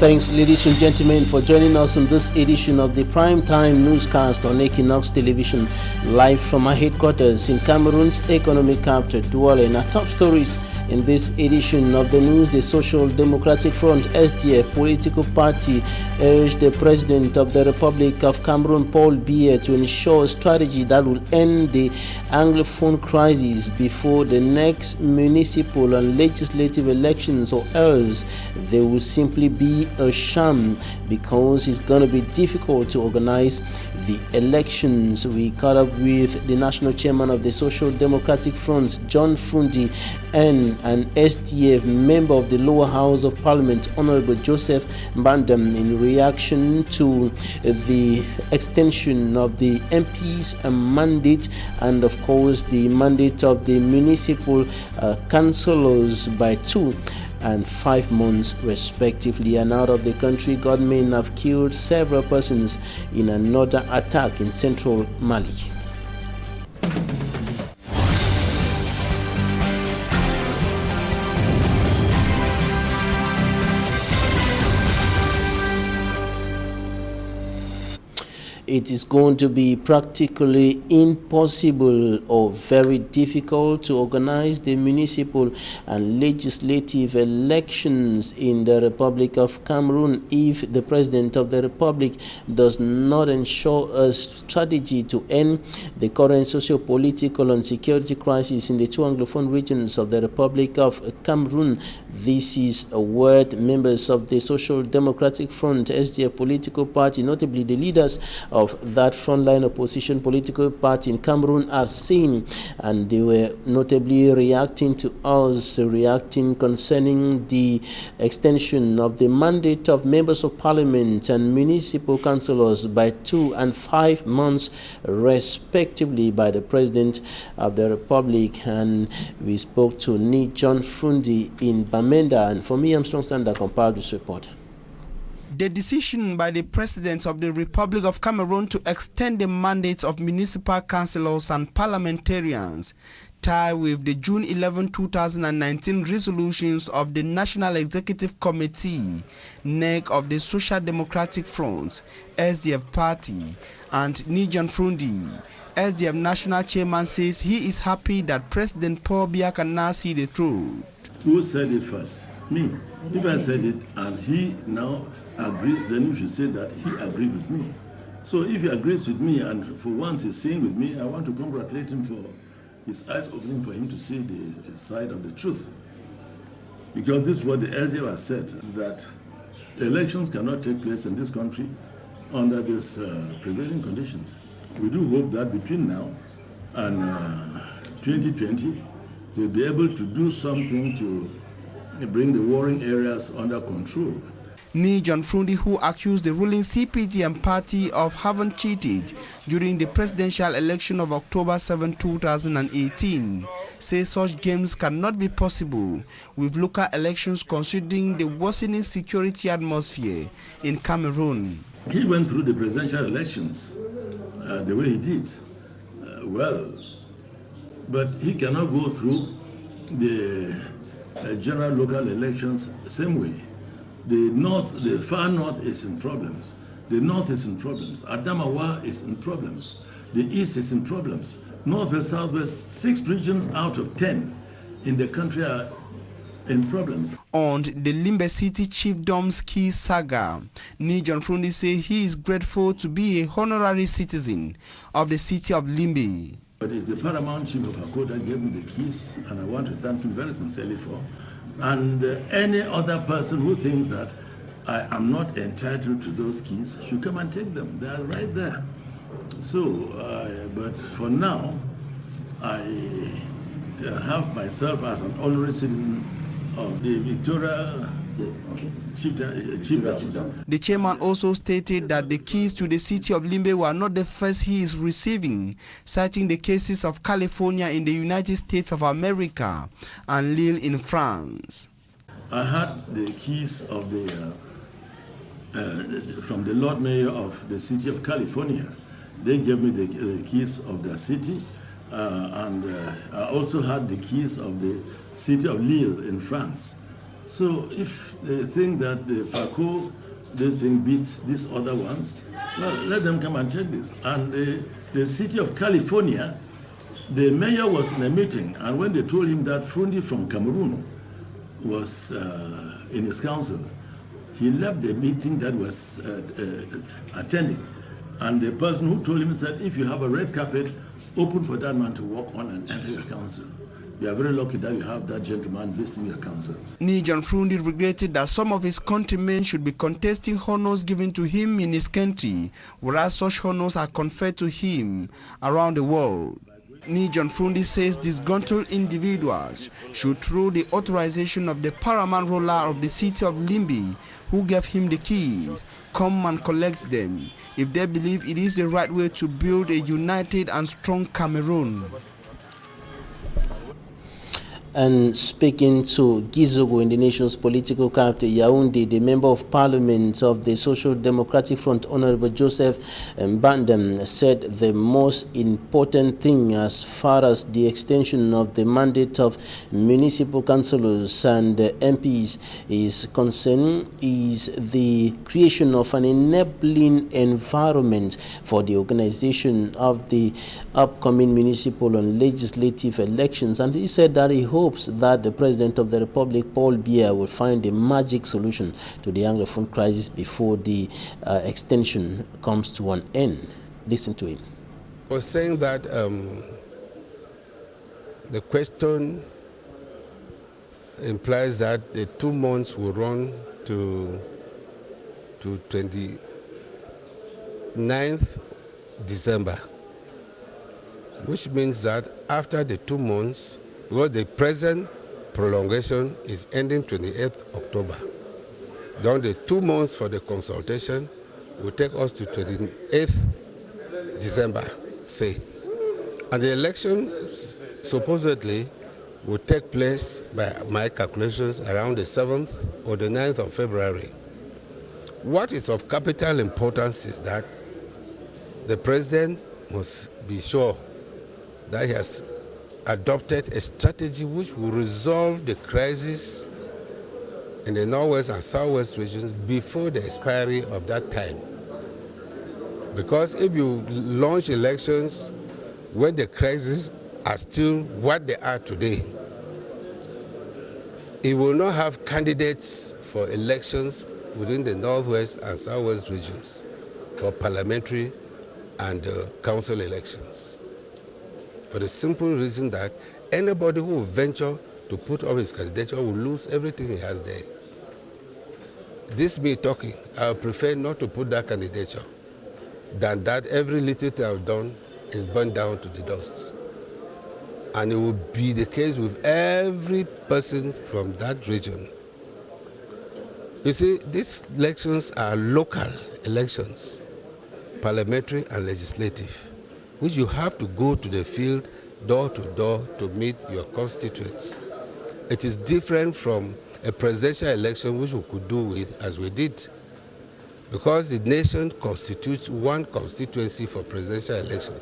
Thanks, ladies and gentlemen, for joining us in this edition of the Primetime Newscast on Equinox Television, live from our headquarters in Cameroon's economic capital, Douala. And our top stories in this edition of the news: the Social Democratic Front (SDF) political party urged the President of the Republic of Cameroon, Paul Biya, to ensure a strategy that will end the Anglophone crisis before the next municipal and legislative elections, or else they will simply be a sham, because it's going to be difficult to organize the elections. We caught up with the national chairman of the Social Democratic Front, John Fundi, and an SDF member of the lower house of parliament, Honorable Joseph Mbandam, in reaction to the extension of the MP's mandate, and of course the mandate of the municipal councillors by 2 and 5 months respectively. And out of the country, gunmen have killed several persons in another attack in central Mali. It is going to be practically impossible or very difficult to organize the municipal and legislative elections in the Republic of Cameroon if the President of the Republic does not ensure a strategy to end the current socio-political and security crisis in the two Anglophone regions of the Republic of Cameroon. This is a word members of the Social Democratic Front (SDF) political party, notably the leaders of that frontline opposition political party in Cameroon, are saying, and they were notably reacting concerning the extension of the mandate of members of parliament and municipal councillors by 2 and 5 months respectively by the President of the Republic. And we spoke to John Fundi in Bamenda, and for me, I'm Strong Sander, compiled this report. The decision by the President of the Republic of Cameroon to extend the mandates of municipal councillors and parliamentarians tie with the June 11, 2019 resolutions of the National Executive Committee, NEC of the Social Democratic Front, SDF party, and Nijan Frundi, SDF national chairman, says he is happy that President Paul Biya can now see the truth. Who said it first? Me. If I said it and he now agrees, then you should say that he agreed with me. So if he agrees with me and for once he's saying with me, I want to congratulate him for his eyes opening for him to see the side of the truth. Because this is what the SDF has said, that elections cannot take place in this country under these prevailing conditions. We do hope that between now and 2020, we'll be able to do something to bring the warring areas under control. John Frundi, who accused the ruling CPDM party of having cheated during the presidential election of October 7, 2018, says such games cannot be possible with local elections considering the worsening security atmosphere in Cameroon. He went through the presidential elections the way he did. But he cannot go through the general local elections the same way. The far north is in problems. The north is in problems. Adamawa is in problems. The east is in problems. Northwest, southwest, 6 regions out of 10 in the country are in problems. On the Limbe City Chiefdom's key saga, John Frundi says he is grateful to be a honorary citizen of the city of Limbe. But it's the paramount chief of Akko that gave me the keys, and I want to thank him very sincerely for. And any other person who thinks that I am not entitled to those keys should come and take them. They are right there. So, but for now, I have myself as an honorary citizen of the Victoria Chiefdom. The chairman also stated that the keys to the city of Limbe were not the first he is receiving, citing the cases of California in the United States of America and Lille in France. I had the keys of from the Lord Mayor of the city of California. They gave me the keys of their city, and I also had the keys of the city of Lille in France. So if they think that the FACO, this thing beats these other ones, well, let them come and check this. And the city of California, the mayor was in a meeting, and when they told him that Frundi from Cameroon was in his council, he left the meeting that was attending. And the person who told him said, if you have a red carpet, open for that man to walk on and enter your council. You are very lucky that you have that gentleman visiting your council. Nijan Frundi regretted that some of his countrymen should be contesting honors given to him in his country, whereas such honors are conferred to him around the world. Nijan Frundi says disgruntled individuals should, through the authorization of the paramount ruler of the city of Limbi, who gave him the keys, come and collect them if they believe it is the right way to build a united and strong Cameroon. And speaking to Gizogo in the nation's political capital, Yaoundé, the Member of Parliament of the Social Democratic Front, Honorable Joseph Mbandem, said the most important thing as far as the extension of the mandate of municipal councillors and MPs is concerned is the creation of an enabling environment for the organization of the upcoming municipal and legislative elections. And he said that he hopes that the President of the Republic, Paul Biya, will find a magic solution to the Anglophone crisis before the extension comes to an end. Listen to him. I was saying that the question implies that the 2 months will run to 29th December, which means that after the 2 months, because the present prolongation is ending 28th October. Then the 2 months for the consultation will take us to 28th December, say. And the election supposedly will take place, by my calculations, around the 7th or the 9th of February. What is of capital importance is that the president must be sure that he has adopted a strategy which will resolve the crisis in the northwest and southwest regions before the expiry of that time. Because if you launch elections when the crises are still what they are today, it will not have candidates for elections within the northwest and southwest regions for parliamentary and council elections. For the simple reason that anybody who will venture to put up his candidature will lose everything he has there. This me talking, I would prefer not to put that candidature than that every little thing I've done is burned down to the dust. And it will be the case with every person from that region. You see, these elections are local elections, parliamentary and legislative, which you have to go to the field door to door to meet your constituents. It is different from a presidential election which we could do with as we did, because the nation constitutes one constituency for presidential election.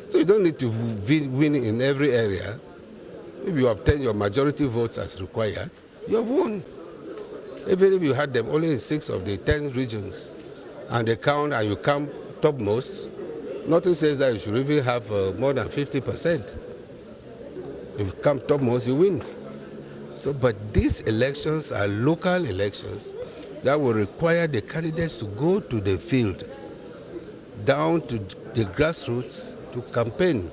So you don't need to win in every area. If you obtain your majority votes as required, you have won. Even if you had them only in 6 of the 10 regions, and they count and you come topmost, nothing says that you should even have more than 50%. If you come topmost, you win. So, but these elections are local elections that will require the candidates to go to the field, down to the grassroots to campaign.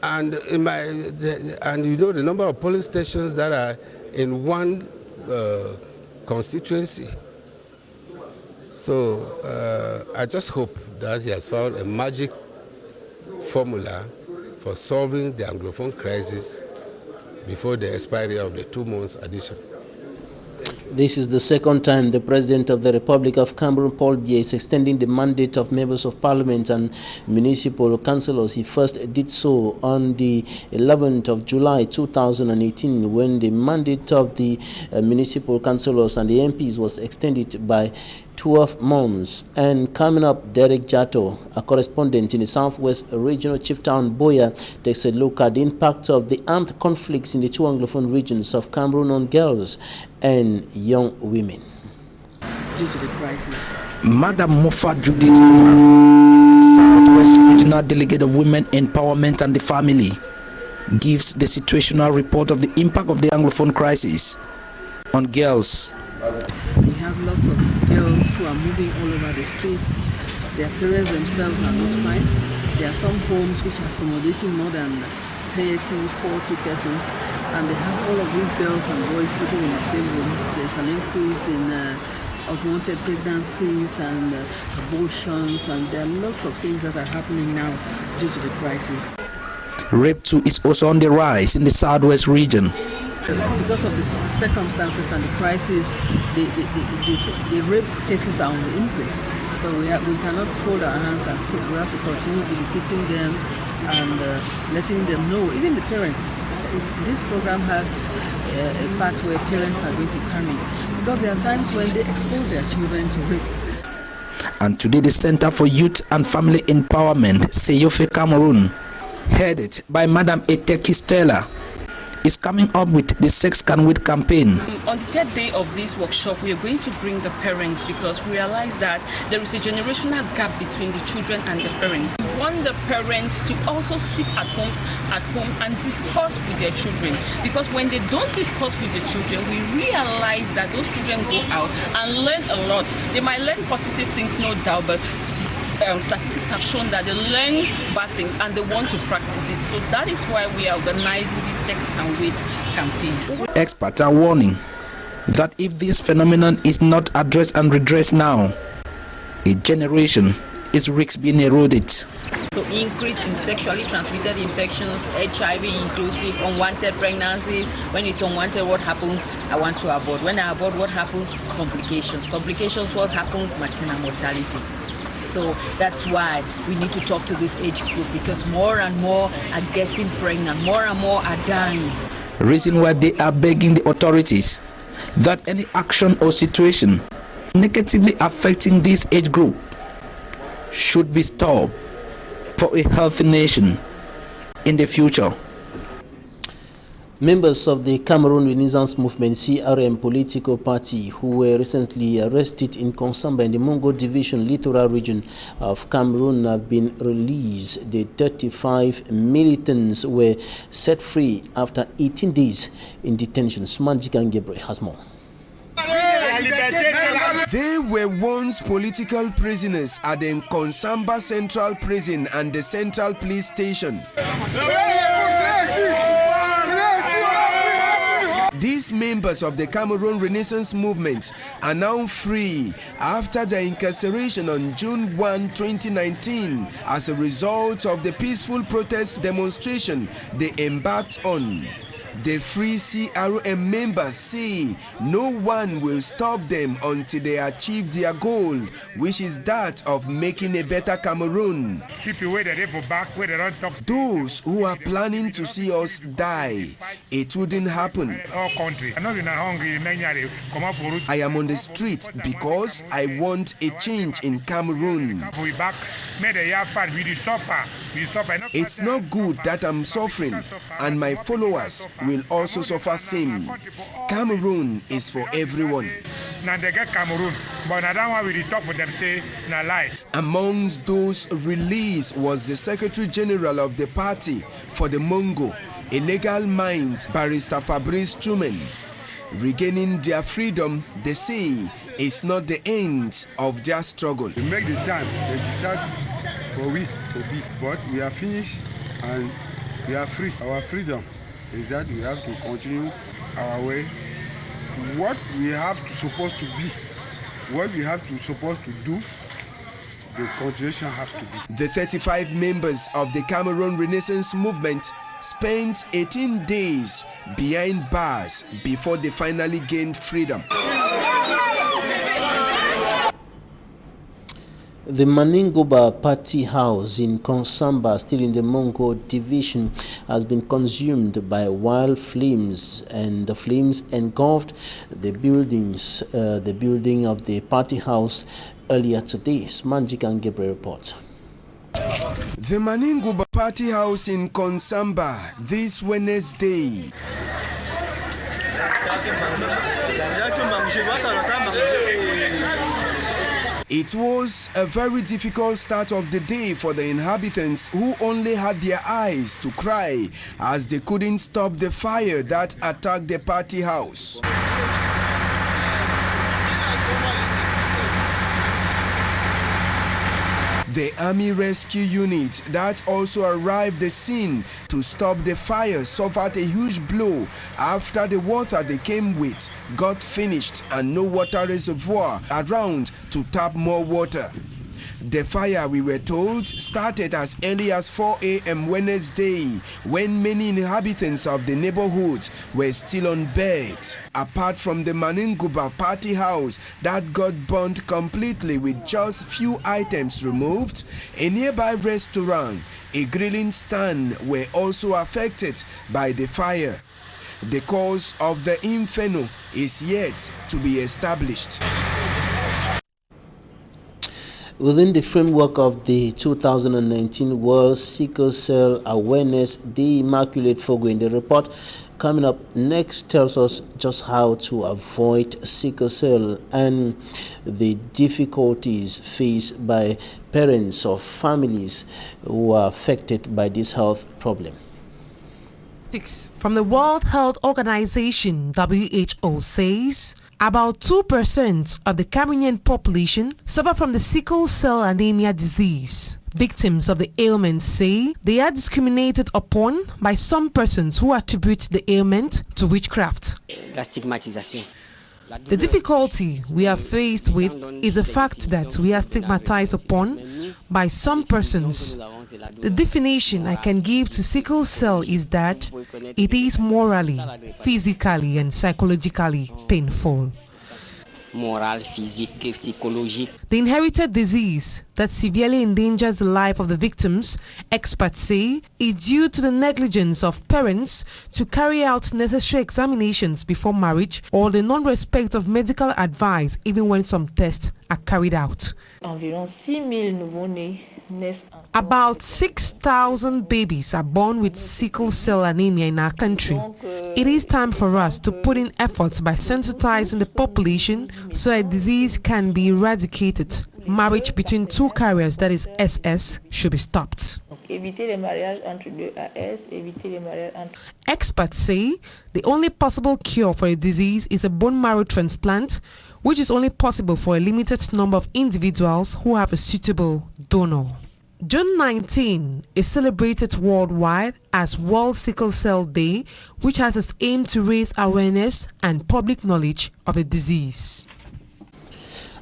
And you know the number of polling stations that are in one constituency. So I just hope that he has found a magic formula for solving the Anglophone crisis before the expiry of the 2 months addition. This is the second time the President of the Republic of Cameroon, Paul Biya, is extending the mandate of members of parliament and municipal councillors. He first did so on the 11th of July 2018 when the mandate of the municipal councillors and the MPs was extended by 12 months. And coming up, Derek Jato, a correspondent in the Southwest Regional Chief Town Boya, takes a look at the impact of the armed conflicts in the two Anglophone regions of Cameroon on girls and young women. Due to the crisis. Madam Mufa Judith, Southwest Regional Delegate of Women Empowerment and the Family, gives the situational report of the impact of the Anglophone crisis on girls. We have lots of girls who are moving all over the streets. Their parents themselves are not fine. There are some homes which are accommodating more than 30, 40 persons, and they have all of these girls and boys living in the same room. There's an increase in unwanted pregnancies and abortions, and there are lots of things that are happening now due to the crisis. Rape too is also on the rise in the Southwest region. Because of the circumstances and the crisis, the rape cases are on the increase. So we cannot fold our hands and sit. We have to continue educating them and letting them know, even the parents. This program has a part where parents are going to come in, because there are times when they expose their children to rape. And today the Center for Youth and Family Empowerment, Seyofe Cameroon, headed by Madam Eteki Stella, is coming up with the Sex Can Wait campaign. On the third day of this workshop, we are going to bring the parents, because we realize that there is a generational gap between the children and the parents. We want the parents to also sit at home and discuss with their children, because when they don't discuss with the children, we realize that those children go out and learn a lot. They might learn positive things, no doubt, but statistics have shown that they learn bad things and they want to practice it. So that is why we are organizing this Sex Can Wait campaign. Experts are warning that if this phenomenon is not addressed and redressed now, a generation is risk being eroded. So increase in sexually transmitted infections, HIV inclusive, unwanted pregnancies. When it's unwanted, what happens? I want to abort. When I abort, what happens? Complications. Complications, what happens? Maternal mortality. So that's why we need to talk to this age group, because more and more are getting pregnant, more and more are dying. Reason why they are begging the authorities that any action or situation negatively affecting this age group should be stopped for a healthy nation in the future. Members of the Cameroon Renaissance Movement (CRM) political party who were recently arrested in Konsamba in the Mongo Division littoral region of Cameroon have been released. The 35 militants were set free after 18 days in detention. Sumanjika Ngebre has more. They were once political prisoners at the Konsamba Central Prison and the Central Police Station. These members of the Cameroon Renaissance Movement are now free after their incarceration on June 1, 2019 as a result of the peaceful protest demonstration they embarked on. The free CRM members say no one will stop them until they achieve their goal, which is that of making a better Cameroon. Those who are planning to see us die, it wouldn't happen. I am on the street because I want a change in Cameroon. It's not good that I'm suffering and my followers will also suffer same. Cameroon is for everyone. Amongst those released was the Secretary General of the party for the Mongo, a legal mind, Barrister Fabrice Truman. Regaining their freedom, they say, is not the end of their struggle. We make the time, they decide for we to be, but we are finished and we are free. Our freedom is that we have to continue our way. What we have to supposed to be, what we have to supposed to do, the continuation has to be. The 35 members of the Cameroon Renaissance Movement spent 18 days behind bars before they finally gained freedom. The Maningoba Party House in Konsamba, still in the Mongo division, has been consumed by wild flames, and the flames engulfed the building of the party house earlier today. Manjikan Gabriel reports. The Maningoba Party House in Konsamba this Wednesday. It was a very difficult start of the day for the inhabitants, who only had their eyes to cry as they couldn't stop the fire that attacked the party house. The Army Rescue Unit that also arrived at the scene to stop the fire suffered a huge blow after the water they came with got finished and no water reservoir around to tap more water. The fire, we were told, started as early as 4 a.m. Wednesday, when many inhabitants of the neighborhood were still on bed. Apart from the Maningoba Party House that got burnt completely with just few items removed, a nearby restaurant, a grilling stand were also affected by the fire. The cause of the inferno is yet to be established. Within the framework of the 2019 World Sickle Cell Awareness Day, Immaculate Fogo in the report coming up next tells us just how to avoid sickle cell and the difficulties faced by parents or families who are affected by this health problem. From the World Health Organization, WHO, says about 2% of the Cameroonian population suffer from the sickle cell anemia disease. Victims of the ailment say they are discriminated upon by some persons who attribute the ailment to witchcraft. The difficulty we are faced with is the fact that we are stigmatized upon by some persons. The definition I can give to sickle cell is that it is morally, physically, and psychologically painful. The inherited disease that severely endangers the life of the victims, experts say, is due to the negligence of parents to carry out necessary examinations before marriage or the non-respect of medical advice even when some tests are carried out. About 6,000 babies are born with sickle cell anemia in our country. It is time for us to put in efforts by sensitizing the population so a disease can be eradicated. Marriage between two carriers, that is SS, should be stopped. Experts say the only possible cure for a disease is a bone marrow transplant, which is only possible for a limited number of individuals who have a suitable donor. June 19 is celebrated worldwide as World Sickle Cell Day, which has its aim to raise awareness and public knowledge of the disease.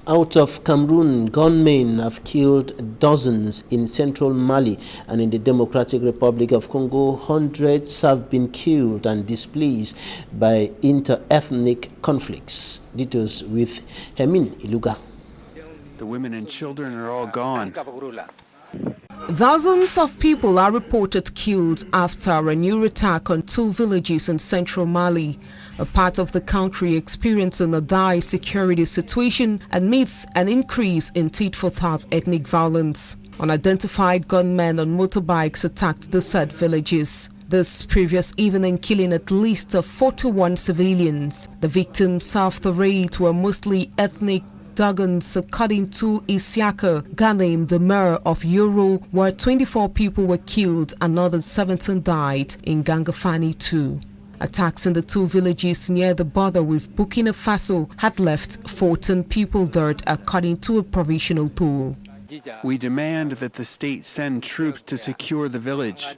Out of Cameroon, gunmen have killed dozens in central Mali, and in the Democratic Republic of Congo, hundreds have been killed and displaced by inter-ethnic conflicts. Details with Hemin Iluga. The women and children are all gone. Thousands of people are reported killed after a new attack on two villages in central Mali, a part of the country experiencing a dire security situation amid an increase in tit-for-tat ethnic violence. Unidentified gunmen on motorbikes attacked the said villages this previous evening, killing at least 41 civilians. The victims of the raid were mostly ethnic Dugans, according to Isiaka Ghanem, the mayor of Yoro, where 24 people were killed, another 17 died in Gangafani too. Attacks in the two villages near the border with Burkina Faso had left 14 people dead, according to a provisional pool. We demand that the state send troops to secure the village.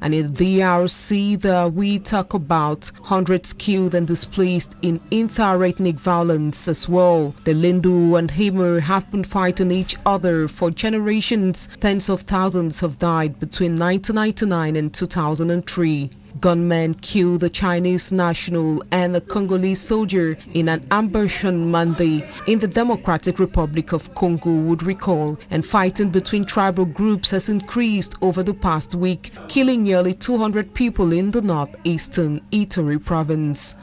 And in the DRC, we talk about hundreds killed and displaced in inter-ethnic violence as well. The Lendu and Hamer have been fighting each other for generations. Tens of thousands have died between 1999 and 2003. Gunmen killed the Chinese national and a Congolese soldier in an ambush on Monday in the Democratic Republic of Congo, would recall, and fighting between tribal groups has increased over the past week, killing nearly 200 people in the northeastern Ituri province.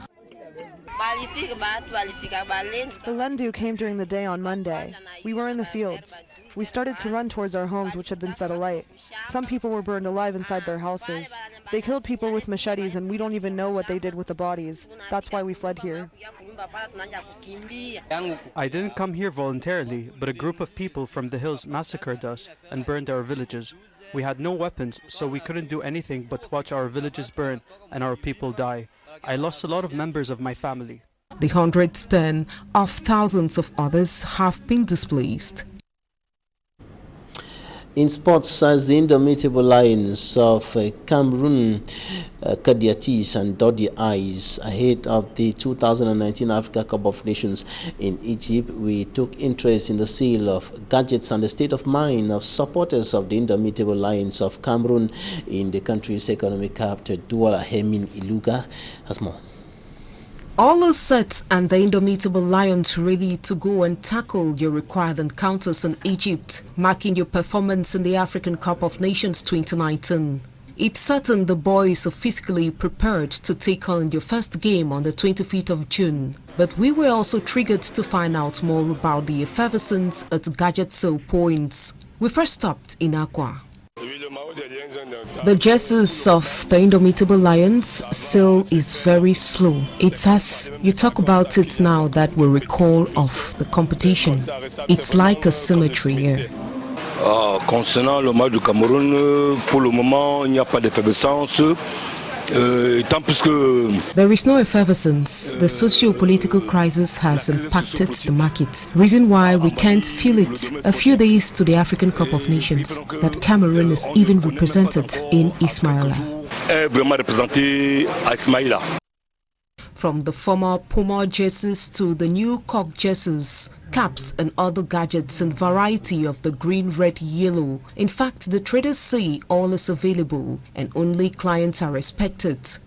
The Lendu came during the day on Monday. We were in the fields. We started to run towards our homes, which had been set alight. Some people were burned alive inside their houses. They killed people with machetes, and we don't even know what they did with the bodies. That's why we fled here. I didn't come here voluntarily, but a group of people from the hills massacred us and burned our villages. We had no weapons, so we couldn't do anything but watch our villages burn and our people die. I lost a lot of members of my family. The hundreds then of thousands of others have been displaced. In sports, as the indomitable Lions of Cameroon, Kadiatis and Dodi Eyes ahead of the 2019 Africa Cup of Nations in Egypt, we took interest in the sale of gadgets and the state of mind of supporters of the indomitable Lions of Cameroon in the country's economic capital, Douala. Hemin Iluga has more. All is set and the indomitable Lions ready to go and tackle your required encounters in Egypt, marking your performance in the African Cup of Nations 2019. It's certain the boys are physically prepared to take on your first game on the 25th of June. But we were also triggered to find out more about the effervescence at gadget sale points. We first stopped in Accra. The jerseys of the indomitable Lions sale is very slow. It's as you talk about it now that we recall of the competition. It's like a cemetery here. Concernant le match du Cameroun, pour le moment, il n'y a pas d'effervescence. There is no effervescence. The socio-political crisis has impacted the market. Reason why we can't feel it. A few days to the African Cup of Nations, that Cameroon is even represented in Ismaila. From the former Puma jerseys to the new Coq jerseys, caps and other gadgets and variety of the green, red, yellow. In fact, the traders say all is available and only clients are expected.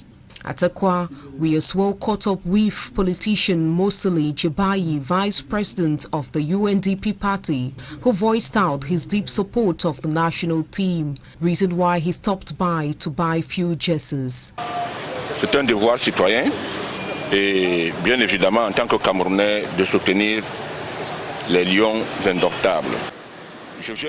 At Accra, we as well caught up with politician Mosili Jebayi, vice president of the UNDP party, who voiced out his deep support of the national team, reason why he stopped by to buy few jerseys. C'est un devoir citoyen et bien évidemment en tant que Camerounais de soutenir les lions indomptables.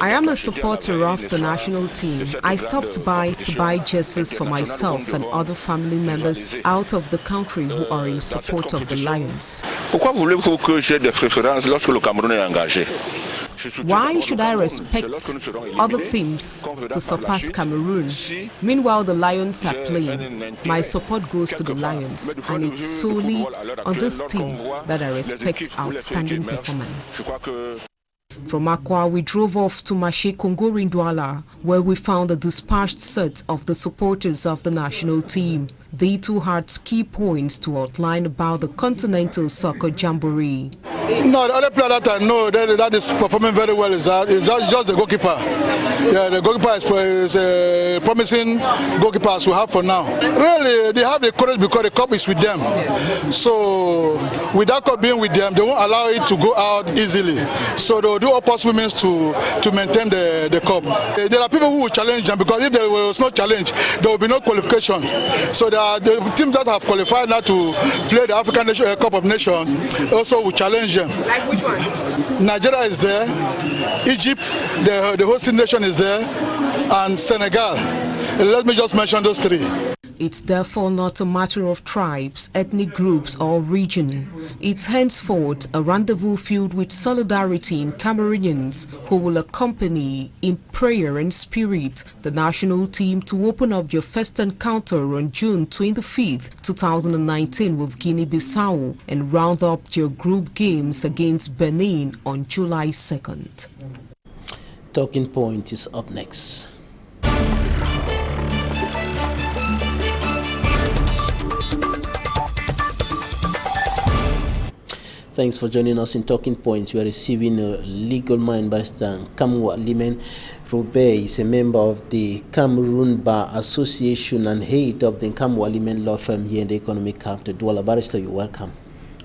I am a supporter of the national team. I stopped by to buy jerseys for myself and other family members out of the country who are in support of the Lions. Pourquoi voulez-vous que j'ai des préférences lorsque le Cameroun est engagé? Why should I respect other teams to surpass Cameroon? Meanwhile, the Lions are playing. My support goes to the Lions, and it's solely on this team that I respect outstanding performance. From Accra, we drove off to Maché Kongori Douala, where we found a dispatched set of the supporters of the national team. They too had key points to outline about the Continental Soccer Jamboree. No, the other player that I know that is performing very well is just the goalkeeper. Yeah, the goalkeeper is a promising goalkeeper as we have for now. Really, they have the courage because the cup is with them. So, with that cup being with them, they won't allow it to go out easily. So, they will do all possible means to maintain the cup. There are people who will challenge them because if there was no challenge, there will be no qualification. So, the teams that have qualified now to play the African Cup of Nations also will challenge them. Like which one? Nigeria is there, Egypt, the hosting nation is there, and Senegal. Let me just mention those three. It's therefore not a matter of tribes, ethnic groups or region. It's henceforth a rendezvous filled with solidarity in Cameroonians who will accompany in prayer and spirit the national team to open up your first encounter on June 25th, 2019 with Guinea-Bissau and round up your group games against Benin on July 2nd. Talking Point is up next. Thanks for joining us in Talking Points. We are receiving a legal mind barrister, Kamwa Limen Robert is a member of the Cameroon Bar Association and head of the Kamwa Limen law firm here in the economic capital. Douala. Barrister, you're welcome.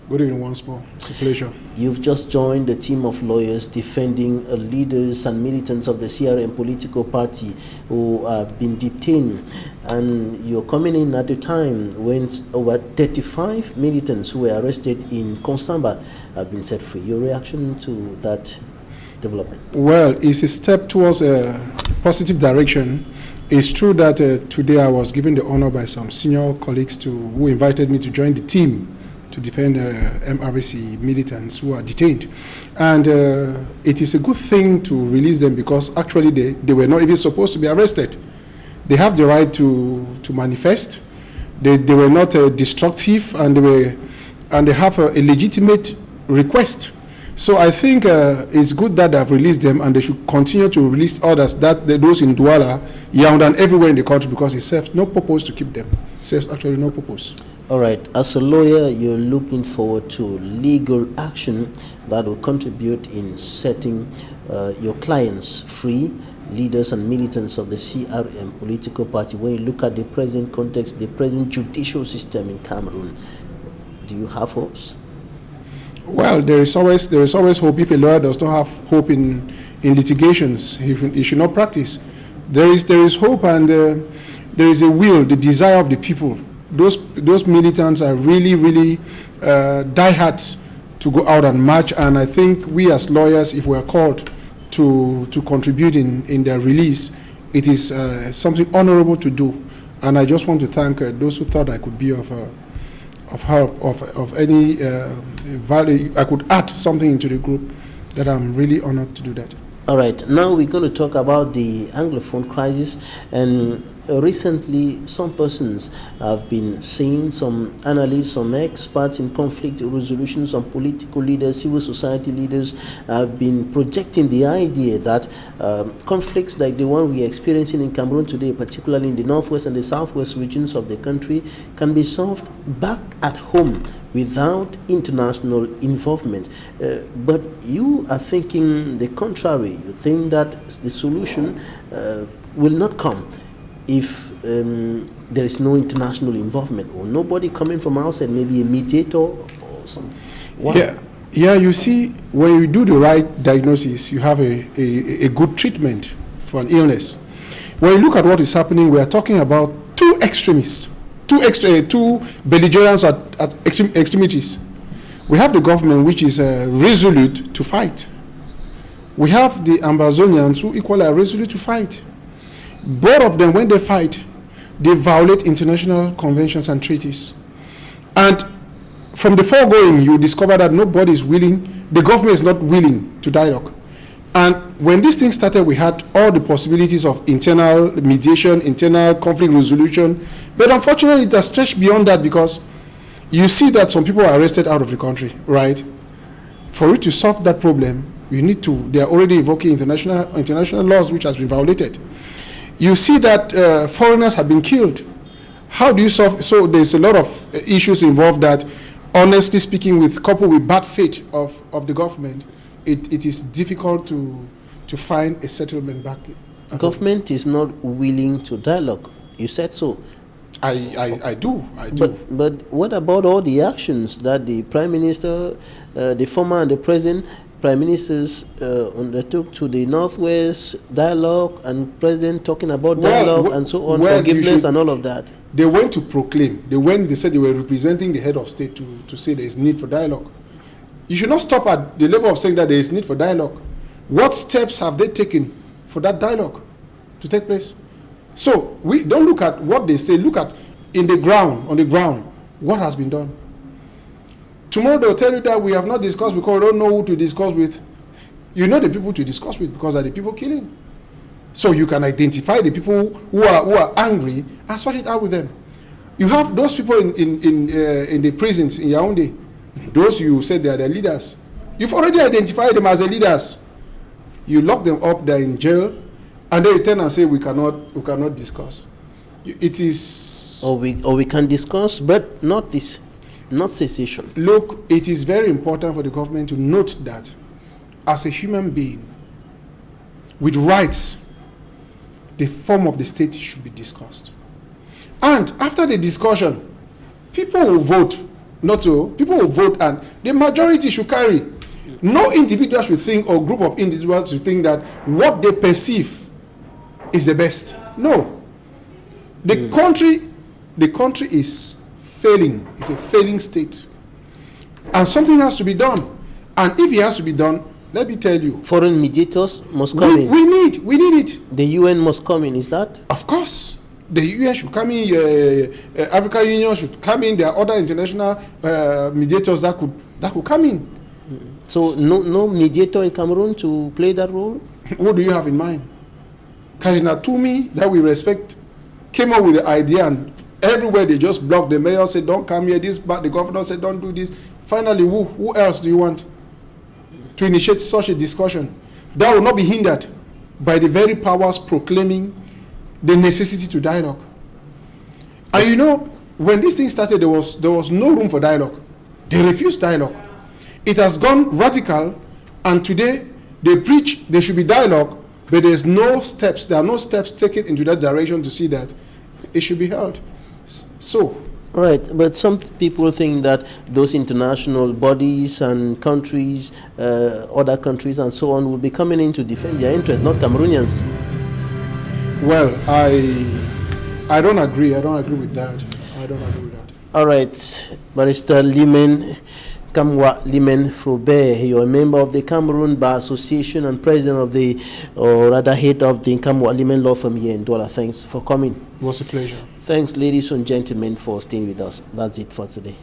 Good evening once more. It's a pleasure. You've just joined a team of lawyers defending leaders and militants of the CRM political party who have been detained. And you're coming in at a time when over 35 militants who were arrested in Konsamba have been set free. Your reaction to that development? Well, it's a step towards a positive direction. It's true that today I was given the honor by some senior colleagues who invited me to join the team to defend MRC militants who are detained. And it is a good thing to release them because actually they were not even supposed to be arrested. They have the right to manifest. They were not destructive, and they have a legitimate request. So I think it's good that they've released them, and they should continue to release others, those in Douala, Yaoundé, and everywhere in the country, because it serves no purpose to keep them. It serves actually no purpose. All right. As a lawyer, you're looking forward to legal action that will contribute in setting your clients free, leaders and militants of the CRM political party. When you look at the present context, the present judicial system in Cameroon, do you have hopes? Well, there is always hope. If a lawyer does not have hope in litigations, he should not practice. There is hope, and there is a will, the desire of the people. Those militants are really diehards to go out and march, and I think we as lawyers, if we are called to contribute in their release, it is something honorable to do. And I just want to thank those who thought I could be of help, of any value. I could add something into the group, that I'm really honored to do that. All right, now we're going to talk about the Anglophone crisis. And recently, some persons have been saying, some analysts, some experts in conflict resolution, some political leaders, civil society leaders have been projecting the idea that conflicts like the one we are experiencing in Cameroon today, particularly in the northwest and the southwest regions of the country, can be solved back at home without international involvement. But you are thinking the contrary. You think that the solution will not come if there is no international involvement, or nobody coming from outside, maybe a mediator or something. Wow. Yeah. You see, when you do the right diagnosis, you have a good treatment for an illness. When you look at what is happening, we are talking about two extremists, two belligerents at extremities. We have the government, which is resolute to fight. We have the Ambazonians, who equally are resolute to fight. Both of them, when they fight, they violate international conventions and treaties. And from the foregoing, you discover that nobody is willing, the government is not willing to dialogue. And when this thing started, we had all the possibilities of internal mediation, internal conflict resolution. But unfortunately, it has stretched beyond that, because you see that some people are arrested out of the country, right? For you to solve that problem, you need to, they are already invoking international laws which has been violated. You see that foreigners have been killed. How do you solve? So there's a lot of issues involved that, honestly speaking, coupled with bad faith of the government, it is difficult to find a settlement back. Government is not willing to dialogue. You said so. I do. But what about all the actions that the Prime Minister, the former and the present Prime Ministers undertook to the Northwest dialogue, and President talking about dialogue and so on, forgiveness and all of that? They went to proclaim. They said they were representing the head of state to say there is need for dialogue. You should not stop at the level of saying that there is need for dialogue. What steps have they taken for that dialogue to take place? So we don't look at what they say, look at on the ground, what has been done. Tomorrow they'll tell you that we have not discussed because we don't know who to discuss with. You know the people to discuss with because they're the people killing. So you can identify the people who are angry and sort it out with them. You have those people in the prisons in Yaoundé. Those you said they are the leaders. You've already identified them as the leaders. You lock them up, they're in jail, and then you turn and say we cannot discuss. It is. Or we can discuss, but not this. not secession. Look, it is very important for the government to note that as a human being with rights, the form of the state should be discussed. And after the discussion, people will vote, people will vote, and the majority should carry. No individual should think, or group of individuals should think that what they perceive is the best. No. The country is failing. It's a failing state. And something has to be done. And if it has to be done, let me tell you. Foreign mediators must come in. We need it. The UN must come in, is that? Of course. The UN should come in, African Union should come in, there are other international mediators that could come in. So no mediator in Cameroon to play that role? What do you have in mind? Karina Tumi, that we respect, came up with the idea, and everywhere they just blocked. The mayor said, don't come here, but the governor said, don't do this. Finally, who else do you want to initiate such a discussion? That will not be hindered by the very powers proclaiming the necessity to dialogue. And you know, when this thing started, there was no room for dialogue. They refused dialogue. It has gone radical, and today they preach there should be dialogue, but there are no steps taken into that direction to see that it should be held. So, right, but some people think that those international bodies and countries, other countries and so on, will be coming in to defend their interests, not Cameroonians. Well, I don't agree. I don't agree with that. All right, Barrister Kamwa Limen Frobert, you're a member of the Cameroon Bar Association and president of head of the Kamwa Limen law firm here in Douala. Thanks for coming. It was a pleasure. Thanks, ladies and gentlemen, for staying with us. That's it for today.